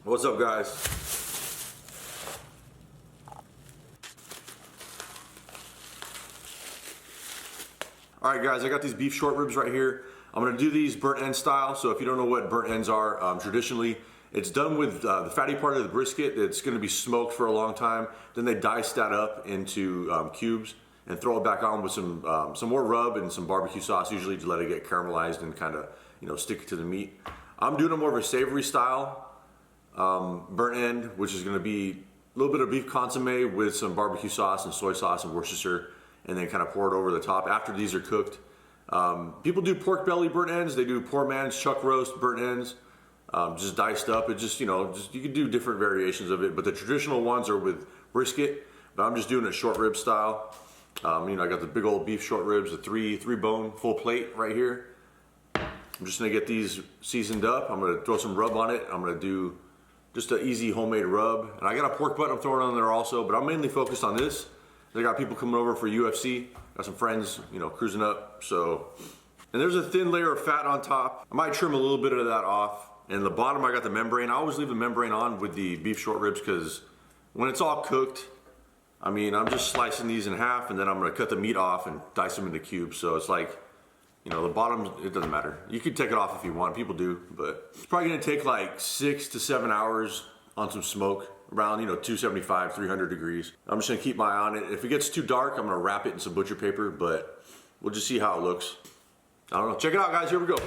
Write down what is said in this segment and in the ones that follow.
What's up, guys? All right, guys, I got these beef short ribs right here. I'm gonna do these burnt end style. So if you don't know what burnt ends are, traditionally it's done with the fatty part of the brisket. It's gonna be smoked for a long time. Then they dice that up into cubes and throw it back on with some more rub and some barbecue sauce, usually to let it get caramelized and kind of stick to the meat. I'm doing a more of a savory style burnt end, which is going to be a little bit of beef consomme with some barbecue sauce and soy sauce and Worcestershire, and then kind of pour it over the top after these are cooked. People do pork belly burnt ends. They do poor man's chuck roast burnt ends, just diced up. It just you can do different variations of it, but the traditional ones are with brisket. But I'm just doing it short rib style. I got the big old beef short ribs, the three bone full plate right here. I'm just gonna get these seasoned up. I'm gonna throw some rub on it. I'm gonna do just an easy homemade rub. And I got a pork butt I'm throwing on there also, but I'm mainly focused on this. I got people coming over for UFC. Got some friends, cruising up. So, and there's a thin layer of fat on top. I might trim a little bit of that off. And the bottom, I got the membrane. I always leave the membrane on with the beef short ribs because when it's all cooked, I'm just slicing these in half and then I'm gonna cut the meat off and dice them into cubes. So it's like, the bottom, it doesn't matter. You can take it off if you want, people do, but it's probably gonna take like 6 to 7 hours on some smoke, around 275, 300 degrees. I'm just gonna keep my eye on it. If it gets too dark, I'm gonna wrap it in some butcher paper, but we'll just see how it looks. I don't know, check it out, guys, here we go.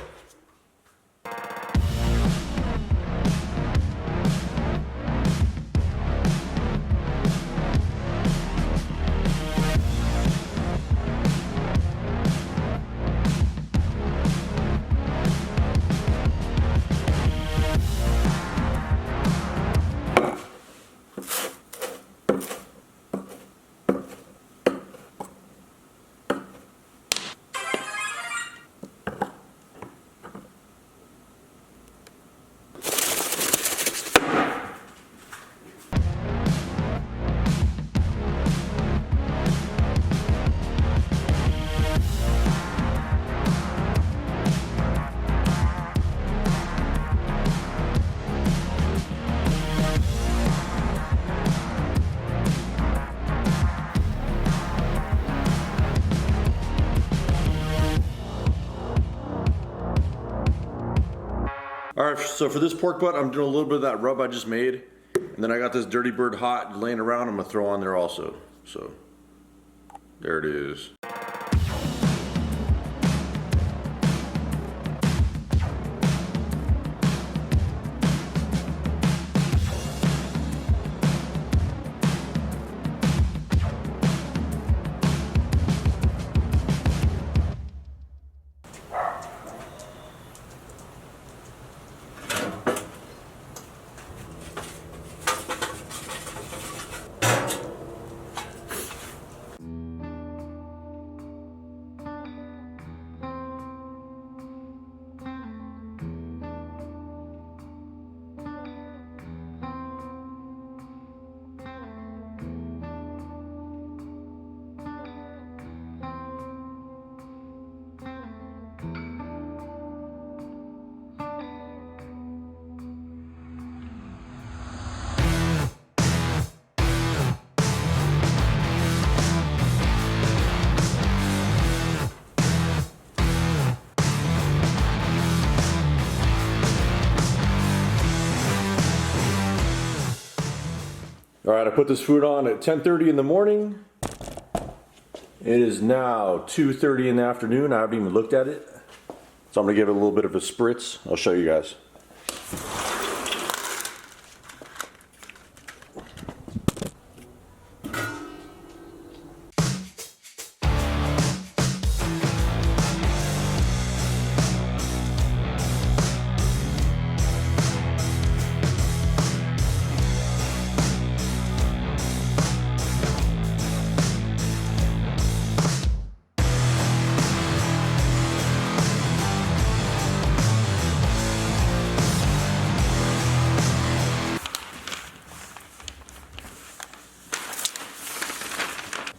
All right, so for this pork butt, I'm doing a little bit of that rub I just made. And then I got this Dirty Bird Hot laying around I'm gonna throw on there also. So, there it is. All right, I put this food on at 10:30 in the morning. It is now 2:30 in the afternoon. I haven't even looked at it. So I'm gonna give it a little bit of a spritz. I'll show you guys.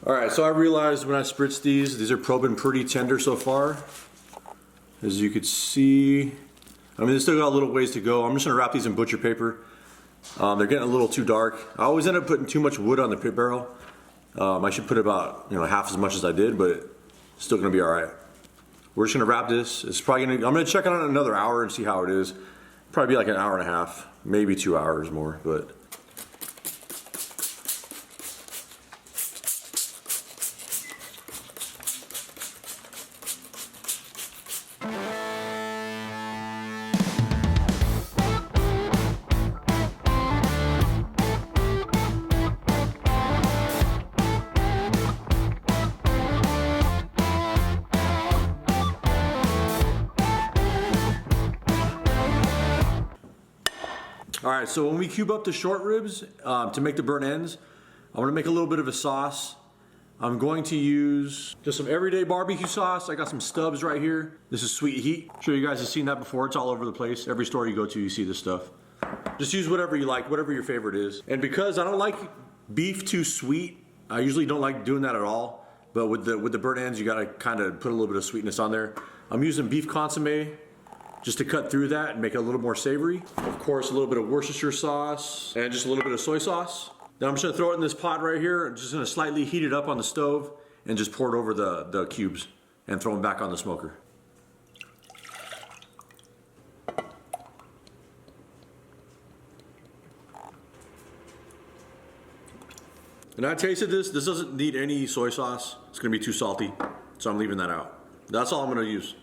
All right, so I realized when I spritz these are probing pretty tender so far. As you could see, they still got a little ways to go. I'm just gonna wrap these in butcher paper They're getting a little too dark. I always end up putting too much wood on the pit barrel. I should put about half as much as I did, but it's still gonna be all right. We're just gonna wrap this. It's probably gonna. I'm gonna check it on another hour and see how it is. Probably be like an hour and a half, maybe 2 hours more, but. All right, so when we cube up the short ribs to make the burnt ends, I'm gonna make a little bit of a sauce. I'm going to use just some everyday barbecue sauce. I got some Stubbs right here. This is Sweet Heat. I'm sure you guys have seen that before. It's all over the place. Every store you go to, you see this stuff. Just use whatever you like, whatever your favorite is. And because I don't like beef too sweet, I usually don't like doing that at all. But with the burnt ends, you gotta kind of put a little bit of sweetness on there. I'm using beef consomme just to cut through that and make it a little more savory. Of course, a little bit of Worcestershire sauce and just a little bit of soy sauce. Then I'm just gonna throw it in this pot right here. I'm just gonna slightly heat it up on the stove and just pour it over the cubes and throw them back on the smoker. And I tasted this. This doesn't need any soy sauce. It's gonna be too salty, so I'm leaving that out. That's all I'm gonna use.